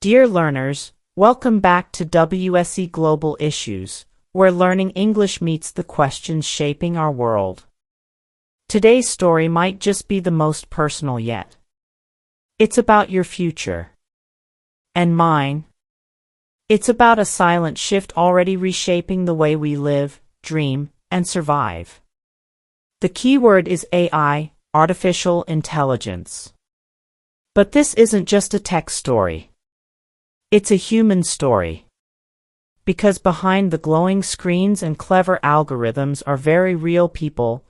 Dear learners, welcome back to WSE Global Issues, where learning English meets the questions shaping our world. Today's story might just be the most personal yet. It's about your future. And mine. It's about a silent shift already reshaping the way we live, dream, and survive. The key word is AI, artificial intelligence. But this isn't just a tech story. It's a human story. Because behind the glowing screens and clever algorithms are very real people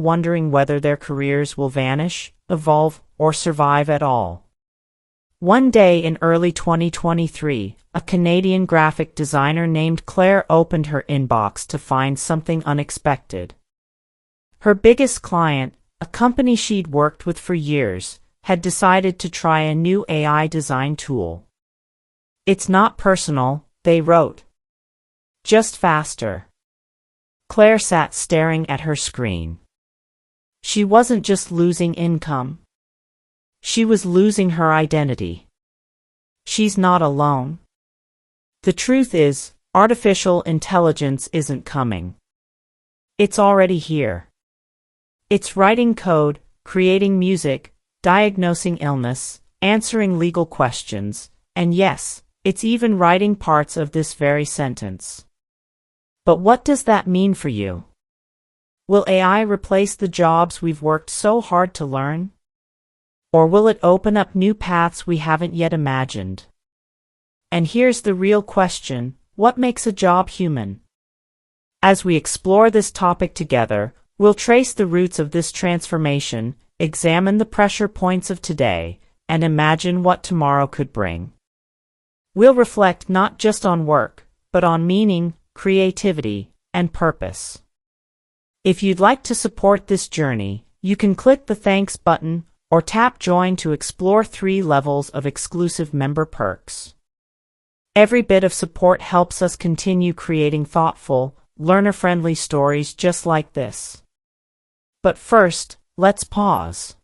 wondering whether their careers will vanish, evolve, or survive at all. One day in early 2023, a Canadian graphic designer named Claire opened her inbox to find something unexpected. Her biggest client, a company she'd worked with for years, had decided to try a new AI design tool. It's not personal, they wrote. Just faster. Claire sat staring at her screen. She wasn't just losing income. She was losing her identity. She's not alone. The truth is, artificial intelligence isn't coming. It's already here. It's writing code, creating music, diagnosing illness, answering legal questions, and yes, it's even writing parts of this very sentence. But what does that mean for you? Will AI replace the jobs we've worked so hard to learn? Or will it open up new paths we haven't yet imagined? And here's the real question: what makes a job human? As we explore this topic together, we'll trace the roots of this transformation, examine the pressure points of today, and imagine what tomorrow could bring. We'll reflect not just on work, but on meaning, creativity, and purpose. If you'd like to support this journey, you can click the thanks button or tap join to explore 3 levels of exclusive member perks. Every bit of support helps us continue creating thoughtful, learner-friendly stories just like this. But first, let's pause.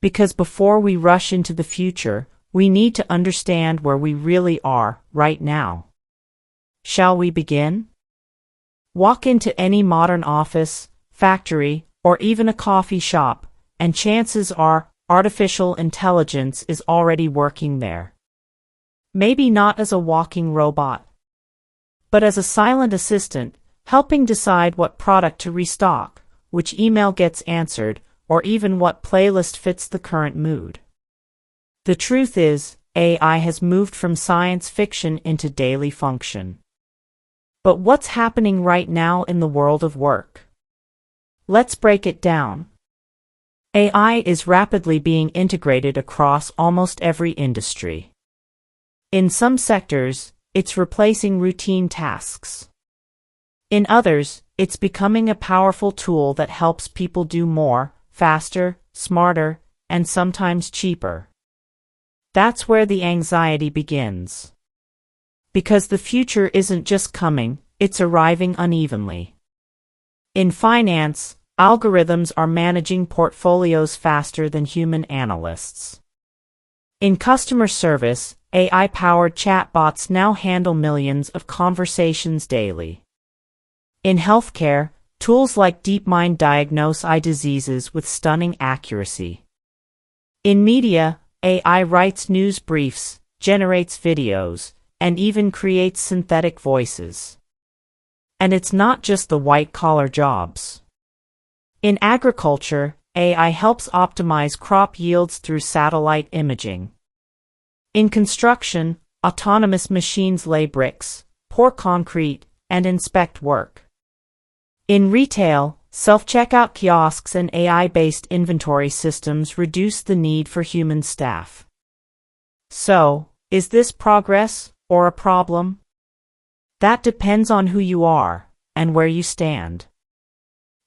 Because before we rush into the future, we need to understand where we really are right now. Shall we begin? Walk into any modern office, factory, or even a coffee shop, and chances are artificial intelligence is already working there. Maybe not as a walking robot, but as a silent assistant, helping decide what product to restock, which email gets answered, or even what playlist fits the current mood. The truth is, AI has moved from science fiction into daily function. But what's happening right now in the world of work? Let's break it down. AI is rapidly being integrated across almost every industry. In some sectors, it's replacing routine tasks. In others, it's becoming a powerful tool that helps people do more, faster, smarter, and sometimes cheaper. That's where the anxiety begins. Because the future isn't just coming, it's arriving unevenly. In finance, algorithms are managing portfolios faster than human analysts. In customer service, AI-powered chatbots now handle millions of conversations daily. In healthcare, tools like DeepMind diagnose eye diseases with stunning accuracy. In media, AI writes news briefs, generates videos, and even creates synthetic voices. And it's not just the white-collar jobs. In agriculture, AI helps optimize crop yields through satellite imaging. In construction, autonomous machines lay bricks, pour concrete, and inspect work. In retail, self-checkout kiosks and AI-based inventory systems reduce the need for human staff. So, is this progress or a problem? That depends on who you are and where you stand.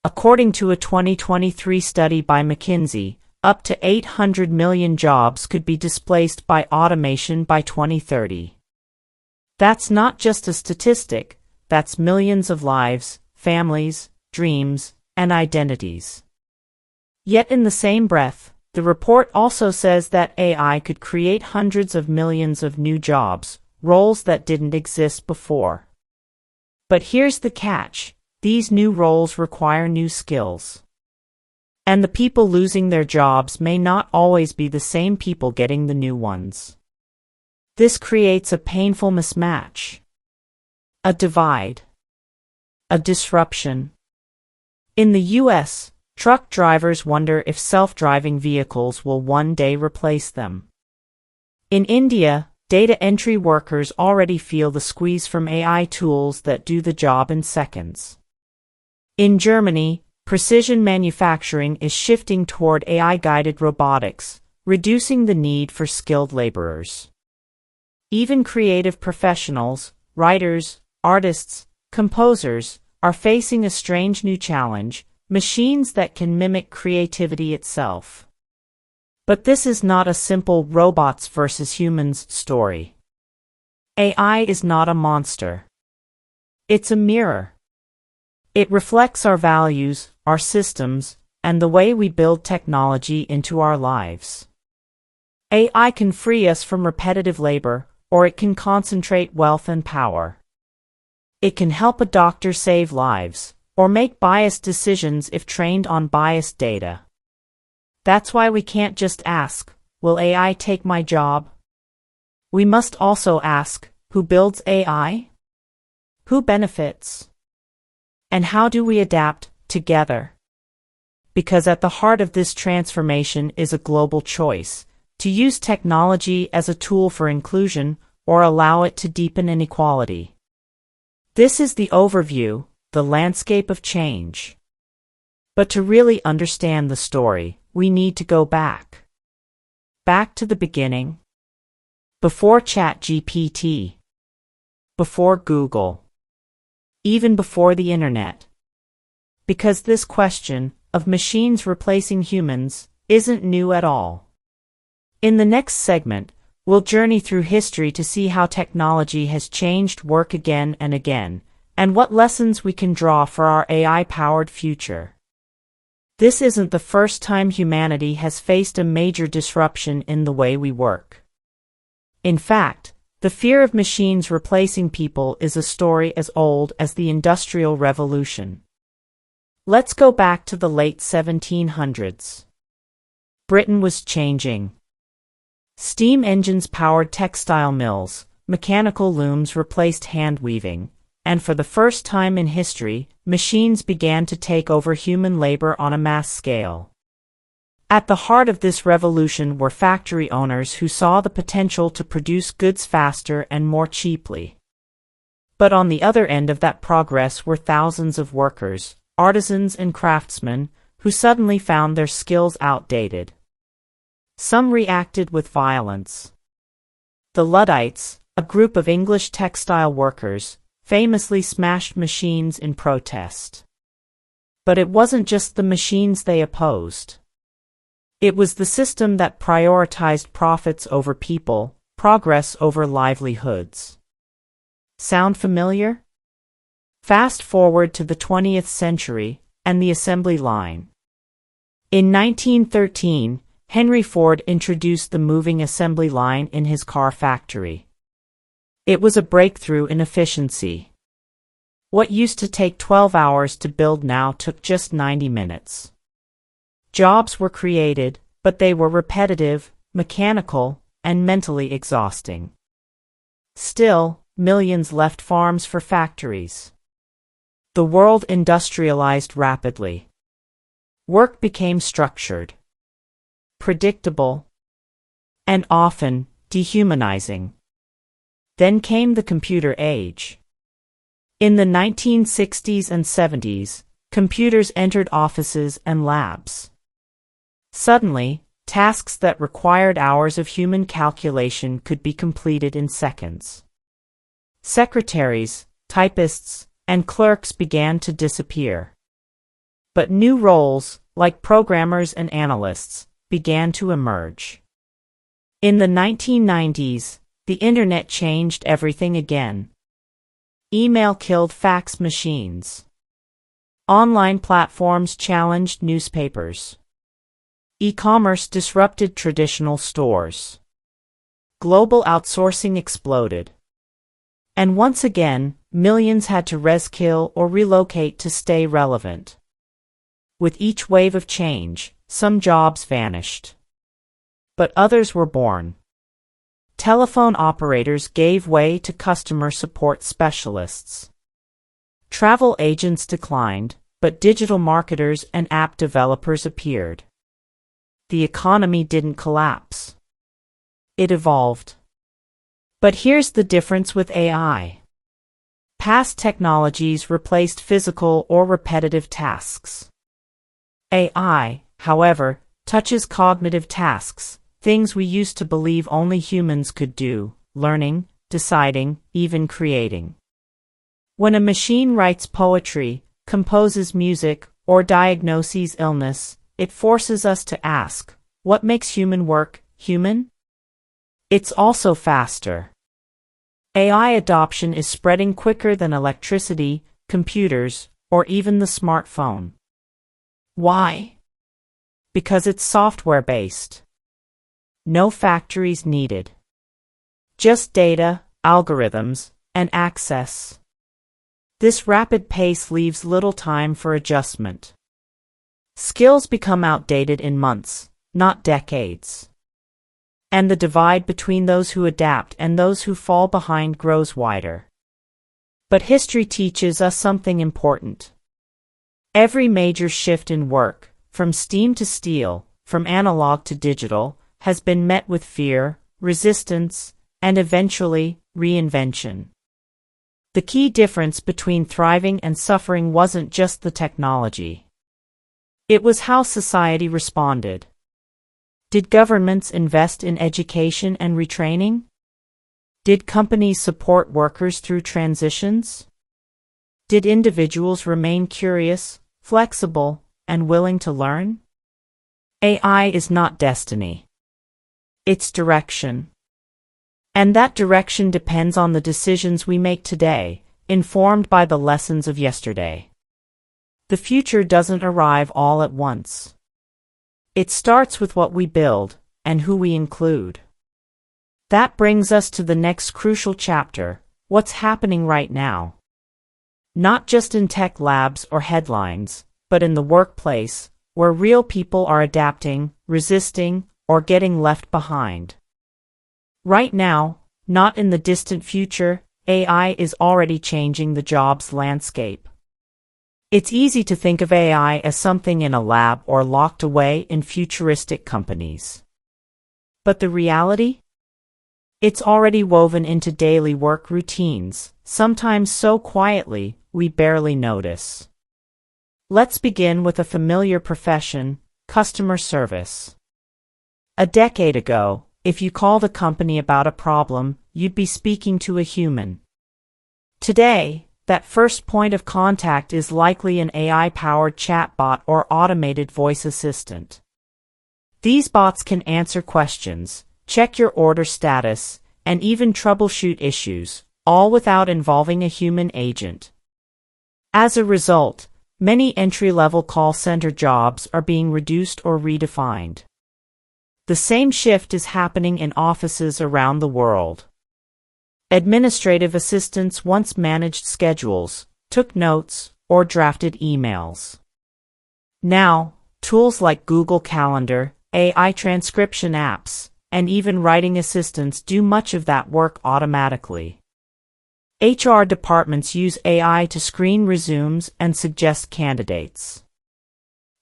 According to a 2023 study by McKinsey, up to 800 million jobs could be displaced by automation by 2030. That's not just a statistic, that's millions of lives, families, dreams, and identities. Yet in the same breath, The report also says that AI could create hundreds of millions of new jobs, roles that didn't exist before. But here's the catch: these new roles require new skills. And the people losing their jobs may not always be the same people getting the new ones. This creates a painful mismatch, a divide, a disruption. In the US, truck drivers wonder if self-driving vehicles will one day replace them. In India, data entry workers already feel the squeeze from AI tools that do the job in seconds. In Germany, precision manufacturing is shifting toward AI-guided robotics, reducing the need for skilled laborers. Even creative professionals, writers, artists, composers, are facing a strange new challenge: machines that can mimic creativity itself. But this is not a simple robots versus humans story. AI is not a monster. It's a mirror. It reflects our values, our systems, and the way we build technology into our lives. AI can free us from repetitive labor, or it can concentrate wealth and power. It can help a doctor save lives, or make biased decisions if trained on biased data. That's why we can't just ask, will AI take my job? We must also ask, who builds AI? Who benefits? And how do we adapt together? Because at the heart of this transformation is a global choice: to use technology as a tool for inclusion, or allow it to deepen inequality. This is the overview, the landscape of change. But to really understand the story, we need to go back. Back to the beginning. Before ChatGPT. Before Google. Even before the Internet. Because this question, of machines replacing humans, isn't new at all. In the next segment, we'll journey through history to see how technology has changed work again and again, and what lessons we can draw for our AI-powered future. This isn't the first time humanity has faced a major disruption in the way we work. In fact, the fear of machines replacing people is a story as old as the Industrial Revolution. Let's go back to the late 1700s. Britain was changing. Steam engines powered textile mills, mechanical looms replaced hand weaving, and for the first time in history, machines began to take over human labor on a mass scale. At the heart of this revolution were factory owners who saw the potential to produce goods faster and more cheaply. But on the other end of that progress were thousands of workers, artisans and craftsmen, who suddenly found their skills outdated. Some reacted with violence. The Luddites, a group of English textile workers, famously smashed machines in protest. But it wasn't just the machines they opposed. It was the system that prioritized profits over people, progress over livelihoods. Sound familiar? Fast forward to the 20th century, and the assembly line. In 1913, Henry Ford introduced the moving assembly line in his car factory. It was a breakthrough in efficiency. What used to take 12 hours to build now took just 90 minutes. Jobs were created, but they were repetitive, mechanical, and mentally exhausting. Still, millions left farms for factories. The world industrialized rapidly. Work became structured, predictable, and often dehumanizing. Then came the computer age. In the 1960s and 70s, computers entered offices and labs. Suddenly, tasks that required hours of human calculation could be completed in seconds. Secretaries, typists, and clerks began to disappear. But new roles, like programmers and analysts, began to emerge. In the 1990s, the Internet changed everything again. Email killed fax machines. Online platforms challenged newspapers. E-commerce disrupted traditional stores. Global outsourcing exploded. And once again, millions had to reskill or relocate to stay relevant. With each wave of change, some jobs vanished. But others were born. Telephone operators gave way to customer support specialists. Travel agents declined, but digital marketers and app developers appeared. The economy didn't collapse. It evolved. But here's the difference with AI. Past technologies replaced physical or repetitive tasks. AI, however, touches cognitive tasks, things we used to believe only humans could do: learning, deciding, even creating. When a machine writes poetry, composes music, or diagnoses illness, it forces us to ask, what makes human work human? It's also faster. AI adoption is spreading quicker than electricity, computers, or even the smartphone. Why? Because it's software-based. No factories needed. Just data, algorithms, and access. This rapid pace leaves little time for adjustment. Skills become outdated in months, not decades. And the divide between those who adapt and those who fall behind grows wider. But history teaches us something important. Every major shift in work, from steam to steel, from analog to digital, has been met with fear, resistance, and eventually, reinvention. The key difference between thriving and suffering wasn't just the technology. It was how society responded. Did governments invest in education and retraining? Did companies support workers through transitions? Did individuals remain curious, flexible, and willing to learn? AI is not destiny. It's direction. And that direction depends on the decisions we make today, informed by the lessons of yesterday. The future doesn't arrive all at once. It starts with what we build, and who we include. That brings us to the next crucial chapter: what's happening right now. Not just in tech labs or headlines, but in the workplace, where real people are adapting, resisting, or getting left behind. Right now, not in the distant future, AI is already changing the jobs landscape. It's easy to think of AI as something in a lab or locked away in futuristic companies. But the reality? It's already woven into daily work routines, sometimes so quietly we barely notice. Let's begin with a familiar profession: customer service. A decade ago, if you called a company about a problem, you'd be speaking to a human. Today, that first point of contact is likely an AI-powered chatbot or automated voice assistant. These bots can answer questions, check your order status, and even troubleshoot issues, all without involving a human agent. As a result, many entry-level call center jobs are being reduced or redefined. The same shift is happening in offices around the world. Administrative assistants once managed schedules, took notes, or drafted emails. Now, tools like Google Calendar, AI transcription apps, and even writing assistants do much of that work automatically. HR departments use AI to screen resumes and suggest candidates.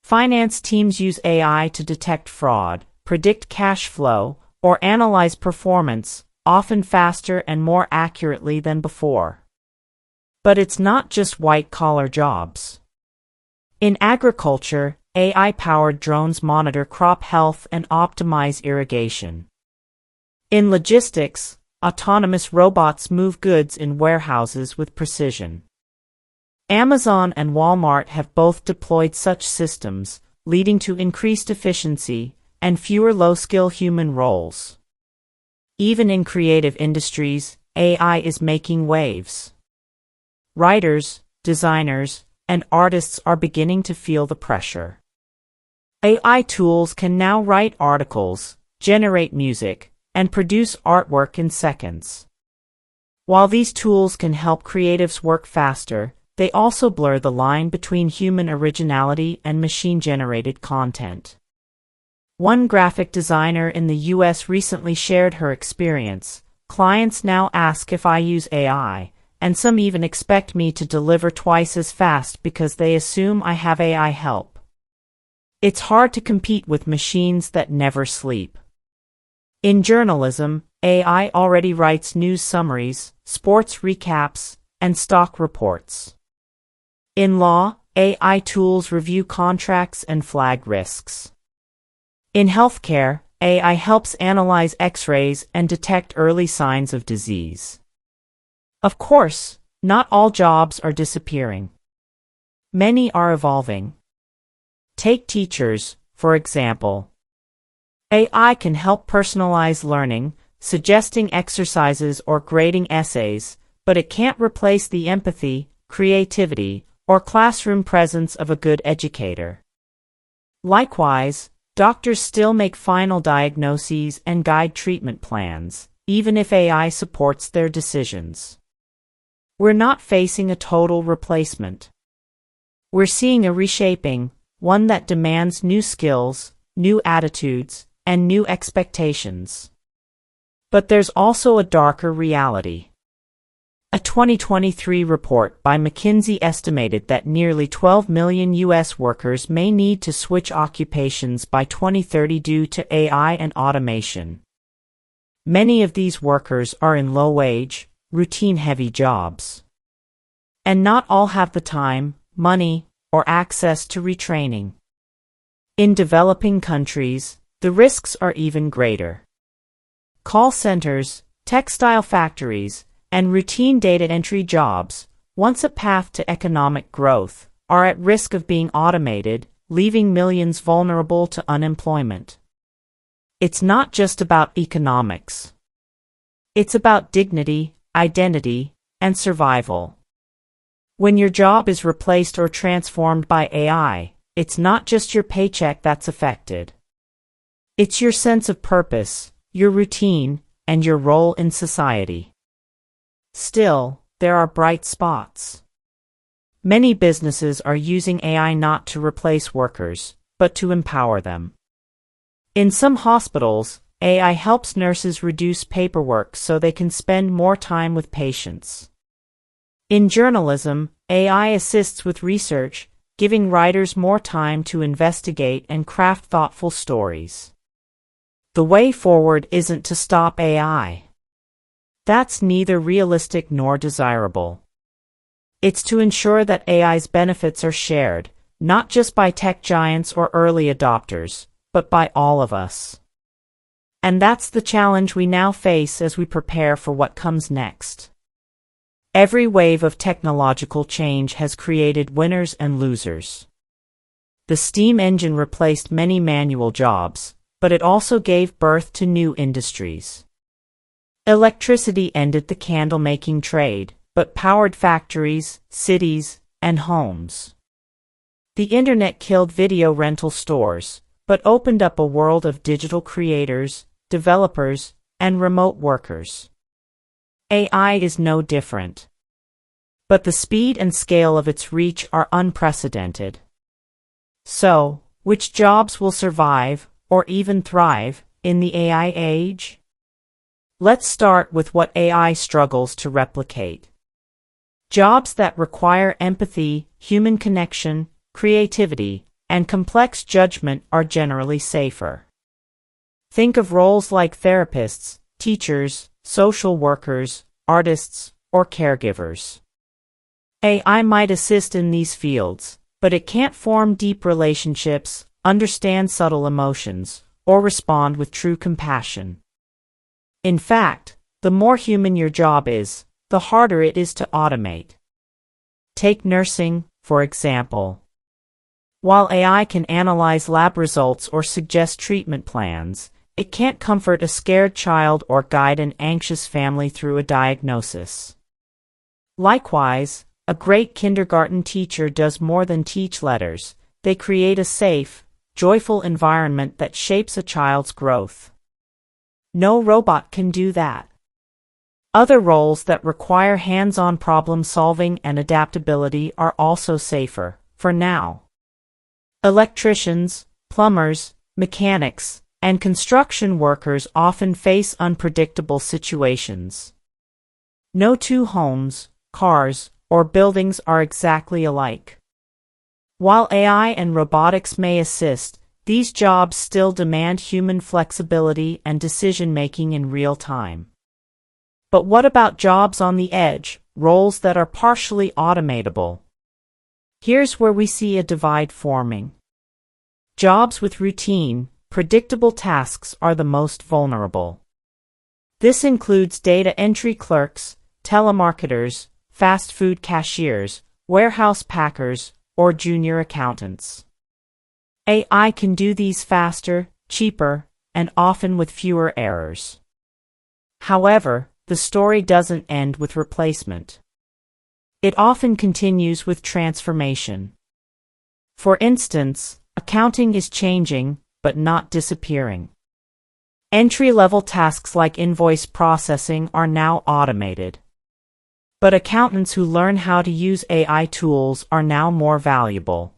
Finance teams use AI to detect fraud, predict cash flow, or analyze performance, often faster and more accurately than before. But it's not just white-collar jobs. In agriculture, AI-powered drones monitor crop health and optimize irrigation. In logistics, autonomous robots move goods in warehouses with precision. Amazon and Walmart have both deployed such systems, leading to increased efficiency and fewer low-skill human roles. Even in creative industries, AI is making waves. Writers, designers, and artists are beginning to feel the pressure. AI tools can now write articles, generate music, and produce artwork in seconds. While these tools can help creatives work faster, they also blur the line between human originality and machine-generated content. One graphic designer in the US recently shared her experience. Clients now ask if I use AI, and some even expect me to deliver twice as fast because they assume I have AI help. It's hard to compete with machines that never sleep. In journalism, AI already writes news summaries, sports recaps, and stock reports. In law, AI tools review contracts and flag risks. In healthcare, AI helps analyze X-rays and detect early signs of disease. Of course, not all jobs are disappearing. Many are evolving. Take teachers, for example. AI can help personalize learning, suggesting exercises or grading essays, but it can't replace the empathy, creativity, or classroom presence of a good educator. Likewise, doctors still make final diagnoses and guide treatment plans, even if AI supports their decisions. We're not facing a total replacement. We're seeing a reshaping, one that demands new skills, new attitudes, and new expectations. But there's also a darker reality. A 2023 report by McKinsey estimated that nearly 12 million U.S. workers may need to switch occupations by 2030 due to AI and automation. Many of these workers are in low-wage, routine-heavy jobs. And not all have the time, money, or access to retraining. In developing countries, the risks are even greater. Call centers, textile factories, and routine data entry jobs, once a path to economic growth, are at risk of being automated, leaving millions vulnerable to unemployment. It's not just about economics. It's about dignity, identity, and survival. When your job is replaced or transformed by AI, it's not just your paycheck that's affected. It's your sense of purpose, your routine, and your role in society. Still, there are bright spots. Many businesses are using AI not to replace workers, but to empower them. In some hospitals, AI helps nurses reduce paperwork so they can spend more time with patients. In journalism, AI assists with research, giving writers more time to investigate and craft thoughtful stories. The way forward isn't to stop AI. That's neither realistic nor desirable. It's to ensure that AI's benefits are shared, not just by tech giants or early adopters, but by all of us. And that's the challenge we now face as we prepare for what comes next. Every wave of technological change has created winners and losers. The steam engine replaced many manual jobs, but it also gave birth to new industries. Electricity ended the candle-making trade, but powered factories, cities, and homes. The internet killed video rental stores, but opened up a world of digital creators, developers, and remote workers. AI is no different. But the speed and scale of its reach are unprecedented. So, which jobs will survive, or even thrive, in the AI age? Let's start with what AI struggles to replicate. Jobs that require empathy, human connection, creativity, and complex judgment are generally safer. Think of roles like therapists, teachers, social workers, artists, or caregivers. AI might assist in these fields, but it can't form deep relationships, understand subtle emotions, or respond with true compassion. In fact, the more human your job is, the harder it is to automate. Take nursing, for example. While AI can analyze lab results or suggest treatment plans, it can't comfort a scared child or guide an anxious family through a diagnosis. Likewise, a great kindergarten teacher does more than teach letters. They create a safe, joyful environment that shapes a child's growth. No robot can do that. Other roles that require hands-on problem-solving and adaptability are also safer, for now. Electricians, plumbers, mechanics, and construction workers often face unpredictable situations. No two homes, cars, or buildings are exactly alike. While AI and robotics may assist, these jobs still demand human flexibility and decision-making in real time. But what about jobs on the edge, roles that are partially automatable? Here's where we see a divide forming. Jobs with routine, predictable tasks are the most vulnerable. This includes data entry clerks, telemarketers, fast food cashiers, warehouse packers, or junior accountants. AI can do these faster, cheaper, and often with fewer errors. However, the story doesn't end with replacement. It often continues with transformation. For instance, accounting is changing, but not disappearing. Entry-level tasks like invoice processing are now automated. But accountants who learn how to use AI tools are now more valuable.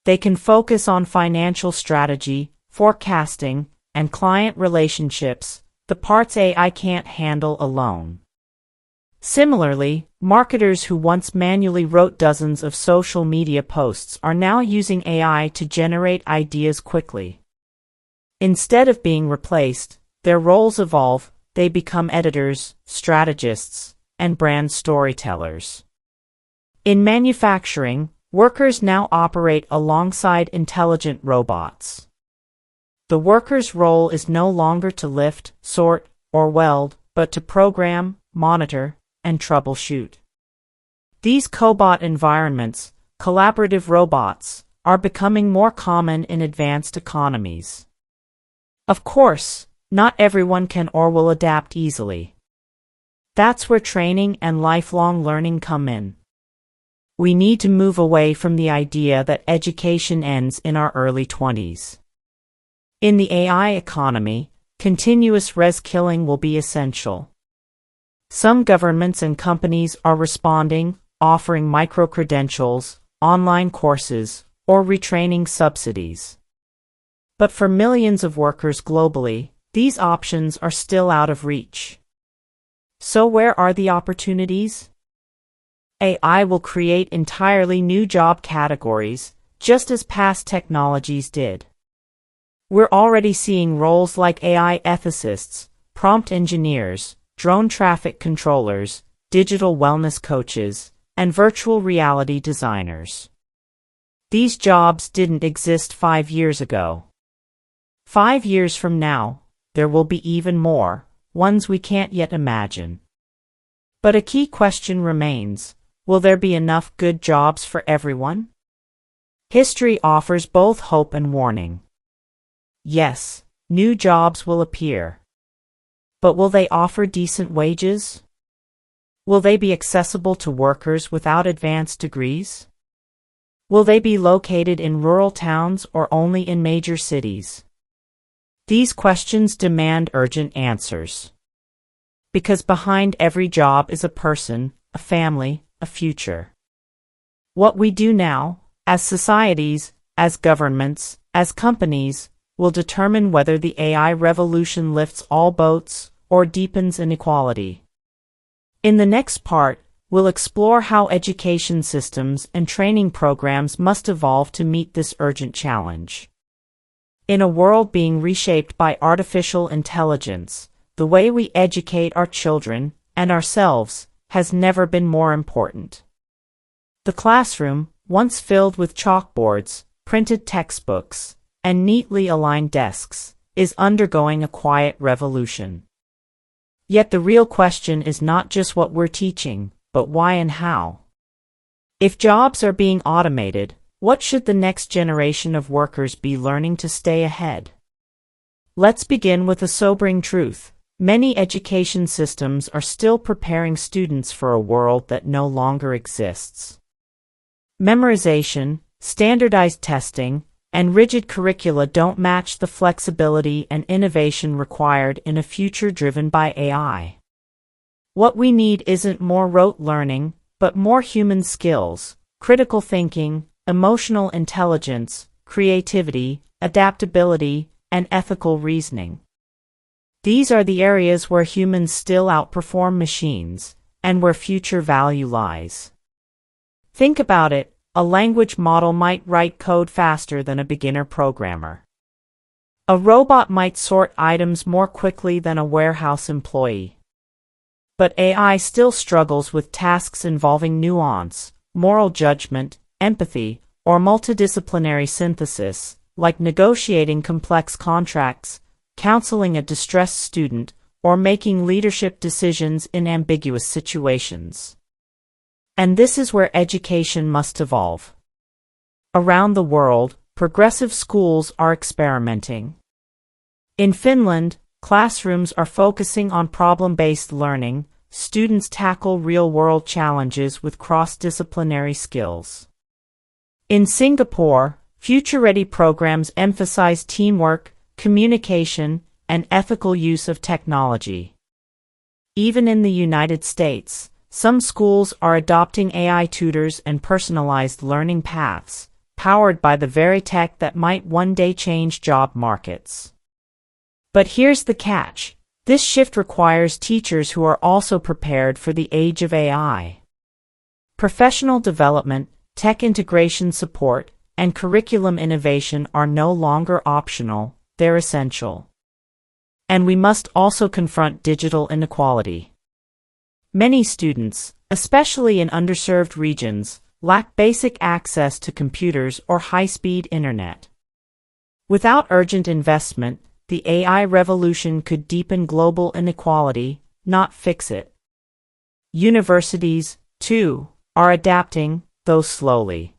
They can focus on financial strategy, forecasting, and client relationships, the parts AI can't handle alone. Similarly, marketers who once manually wrote dozens of social media posts are now using AI to generate ideas quickly. Instead of being replaced, their roles evolve, they become editors, strategists, and brand storytellers. In manufacturing, workers now operate alongside intelligent robots. The worker's role is no longer to lift, sort, or weld, but to program, monitor, and troubleshoot. These cobot environments, collaborative robots, are becoming more common in advanced economies. Of course, not everyone can or will adapt easily. That's where training and lifelong learning come in. We need to move away from the idea that education ends in our early 20s. In the AI economy, continuous reskilling will be essential. Some governments and companies are responding, offering micro-credentials, online courses, or retraining subsidies. But for millions of workers globally, these options are still out of reach. So where are the opportunities? AI will create entirely new job categories, just as past technologies did. We're already seeing roles like AI ethicists, prompt engineers, drone traffic controllers, digital wellness coaches, and virtual reality designers. These jobs didn't exist 5 years ago. 5 years from now, there will be even more, ones we can't yet imagine. But a key question remains, will there be enough good jobs for everyone? History offers both hope and warning. Yes, new jobs will appear. But will they offer decent wages? Will they be accessible to workers without advanced degrees? Will they be located in rural towns or only in major cities? These questions demand urgent answers. Because behind every job is a person, a family, a future. What we do now, as societies, as governments, as companies, will determine whether the AI revolution lifts all boats or deepens inequality. In the next part, we'll explore how education systems and training programs must evolve to meet this urgent challenge. In a world being reshaped by artificial intelligence, the way we educate our children and ourselves has never been more important. The classroom, once filled with chalkboards, printed textbooks, and neatly aligned desks, is undergoing a quiet revolution. Yet the real question is not just what we're teaching, but why and how. If jobs are being automated, what should the next generation of workers be learning to stay ahead? Let's begin with a sobering truth. Many education systems are still preparing students for a world that no longer exists. Memorization, standardized testing, and rigid curricula don't match the flexibility and innovation required in a future driven by AI. What we need isn't more rote learning, but more human skills, critical thinking, emotional intelligence, creativity, adaptability, and ethical reasoning. These are the areas where humans still outperform machines, and where future value lies. Think about it, a language model might write code faster than a beginner programmer. A robot might sort items more quickly than a warehouse employee. But AI still struggles with tasks involving nuance, moral judgment, empathy, or multidisciplinary synthesis, like negotiating complex contracts, counseling a distressed student, or making leadership decisions in ambiguous situations. And this is where education must evolve. Around the world, progressive schools are experimenting. In Finland, classrooms are focusing on problem-based learning. Students tackle real-world challenges with cross-disciplinary skills. In Singapore, future-ready programs emphasize teamwork, communication, and ethical use of technology. Even in the United States, some schools are adopting AI tutors and personalized learning paths, powered by the very tech that might one day change job markets. But here's the catch. This shift requires teachers who are also prepared for the age of AI. Professional development, tech integration support, and curriculum innovation are no longer optional, they're essential. And we must also confront digital inequality. Many students, especially in underserved regions, lack basic access to computers or high-speed internet. Without urgent investment, the AI revolution could deepen global inequality, not fix it. Universities, too, are adapting, though slowly.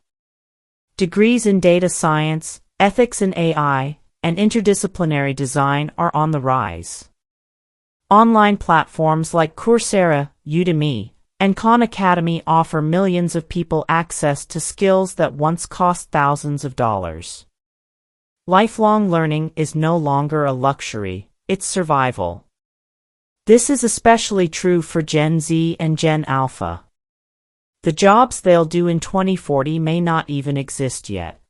Degrees in data science, ethics in AI, and interdisciplinary design are on the rise. Online platforms like Coursera, Udemy, and Khan Academy offer millions of people access to skills that once cost thousands of dollars. Lifelong learning is no longer a luxury, it's survival. This is especially true for Gen Z and Gen Alpha. The jobs they'll do in 2040 may not even exist yet.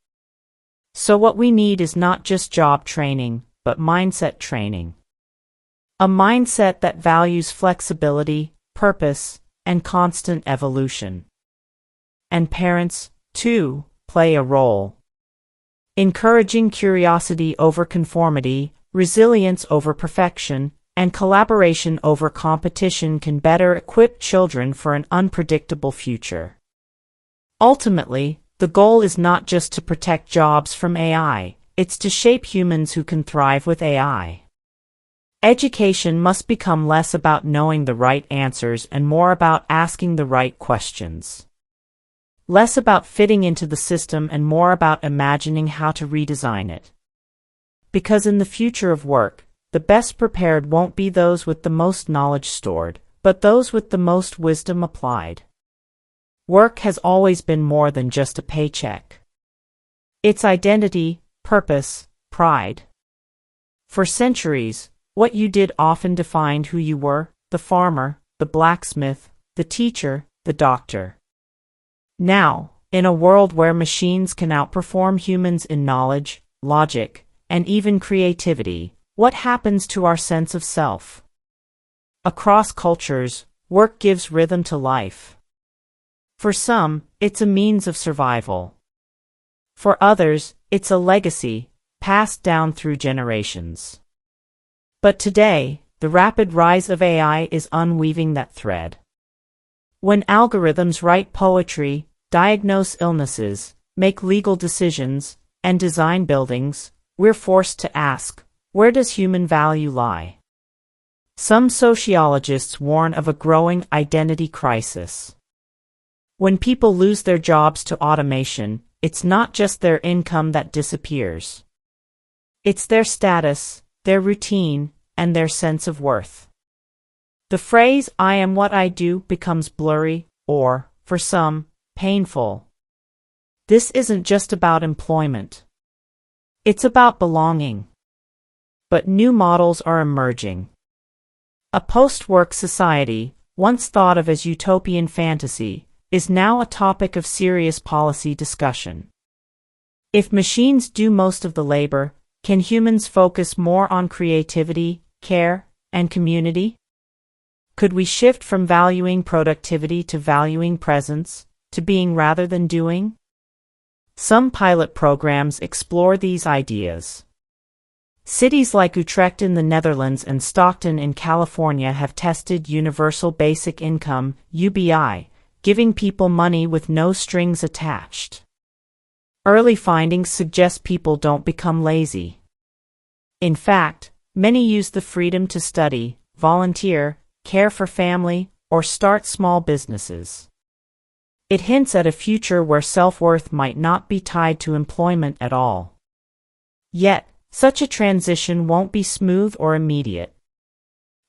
So what we need is not just job training, but mindset training. A mindset that values flexibility, purpose, and constant evolution. And parents, too, play a role. Encouraging curiosity over conformity, resilience over perfection, and collaboration over competition can better equip children for an unpredictable future. Ultimately, the goal is not just to protect jobs from AI, it's to shape humans who can thrive with AI. Education must become less about knowing the right answers and more about asking the right questions. Less about fitting into the system and more about imagining how to redesign it. Because in the future of work, the best prepared won't be those with the most knowledge stored, but those with the most wisdom applied. Work has always been more than just a paycheck. It's identity, purpose, pride. For centuries, what you did often defined who you were: the farmer, the blacksmith, the teacher, the doctor. Now, in a world where machines can outperform humans in knowledge, logic, and even creativity, what happens to our sense of self? Across cultures, work gives rhythm to life. For some, it's a means of survival. For others, it's a legacy, passed down through generations. But today, the rapid rise of AI is unweaving that thread. When algorithms write poetry, diagnose illnesses, make legal decisions, and design buildings, we're forced to ask, where does human value lie? Some sociologists warn of a growing identity crisis. When people lose their jobs to automation, it's not just their income that disappears. It's their status, their routine, and their sense of worth. The phrase, "I am what I do," becomes blurry, or, for some, painful. This isn't just about employment. It's about belonging. But new models are emerging. A post-work society, once thought of as utopian fantasy, is now a topic of serious policy discussion. If machines do most of the labor, can humans focus more on creativity, care, and community? Could we shift from valuing productivity to valuing presence, to being rather than doing? Some pilot programs explore these ideas. Cities like Utrecht in the Netherlands and Stockton in California have tested universal basic income, UBI, giving people money with no strings attached. Early findings suggest people don't become lazy. In fact, many use the freedom to study, volunteer, care for family, or start small businesses. It hints at a future where self-worth might not be tied to employment at all. Yet, such a transition won't be smooth or immediate.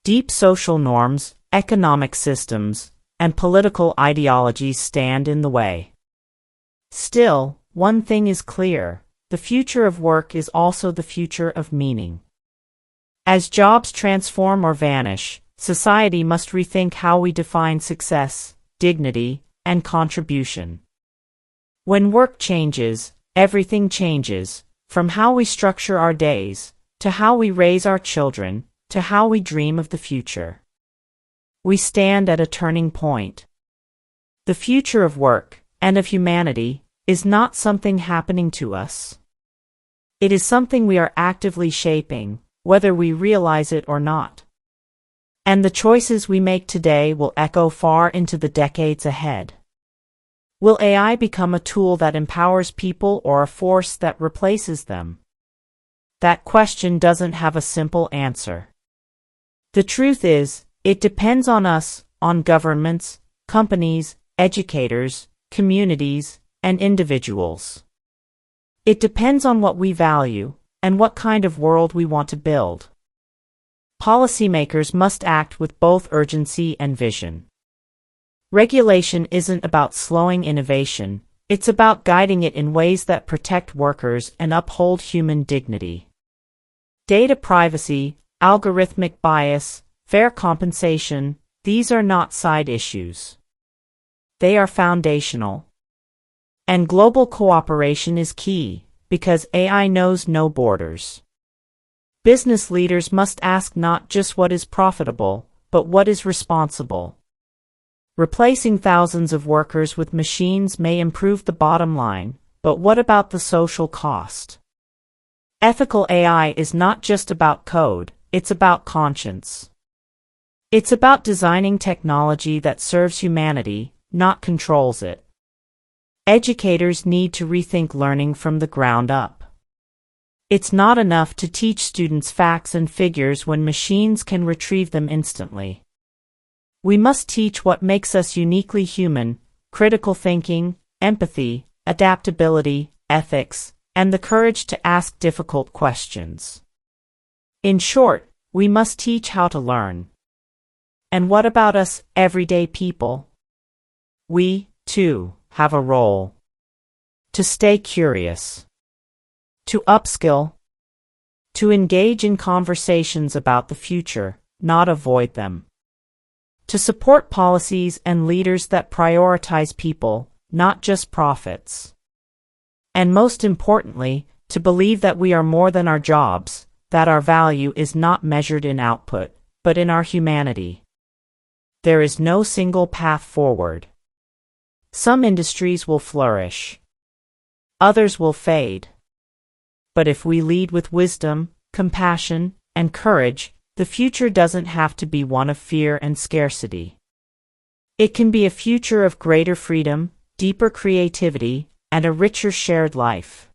Deep social norms, economic systems, and political ideologies stand in the way. Still, one thing is clear: the future of work is also the future of meaning. As jobs transform or vanish, society must rethink how we define success, dignity, and contribution. When work changes, everything changes, from how we structure our days, to how we raise our children, to how we dream of the future. We stand at a turning point. The future of work, and of humanity, is not something happening to us. It is something we are actively shaping, whether we realize it or not. And the choices we make today will echo far into the decades ahead. Will AI become a tool that empowers people or a force that replaces them? That question doesn't have a simple answer. The truth is, it depends on us, on governments, companies, educators, communities, and individuals. It depends on what we value, and what kind of world we want to build. Policymakers must act with both urgency and vision. Regulation isn't about slowing innovation, it's about guiding it in ways that protect workers and uphold human dignity. Data privacy, algorithmic bias, fair compensation, these are not side issues. They are foundational. And global cooperation is key, because AI knows no borders. Business leaders must ask not just what is profitable, but what is responsible. Replacing thousands of workers with machines may improve the bottom line, but what about the social cost? Ethical AI is not just about code, it's about conscience. It's about designing technology that serves humanity, not controls it. Educators need to rethink learning from the ground up. It's not enough to teach students facts and figures when machines can retrieve them instantly. We must teach what makes us uniquely human: critical thinking, empathy, adaptability, ethics, and the courage to ask difficult questions. In short, we must teach how to learn. And what about us, everyday people? We, too, have a role. To stay curious. To upskill. To engage in conversations about the future, not avoid them. To support policies and leaders that prioritize people, not just profits. And most importantly, to believe that we are more than our jobs, that our value is not measured in output, but in our humanity. There is no single path forward. Some industries will flourish. Others will fade. But if we lead with wisdom, compassion, and courage, the future doesn't have to be one of fear and scarcity. It can be a future of greater freedom, deeper creativity, and a richer shared life.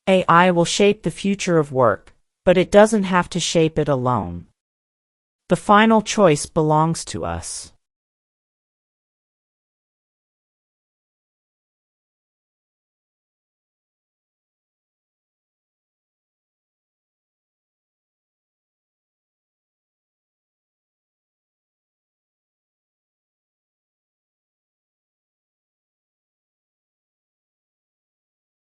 AI will shape the future of work, but it doesn't have to shape it alone. The final choice belongs to us.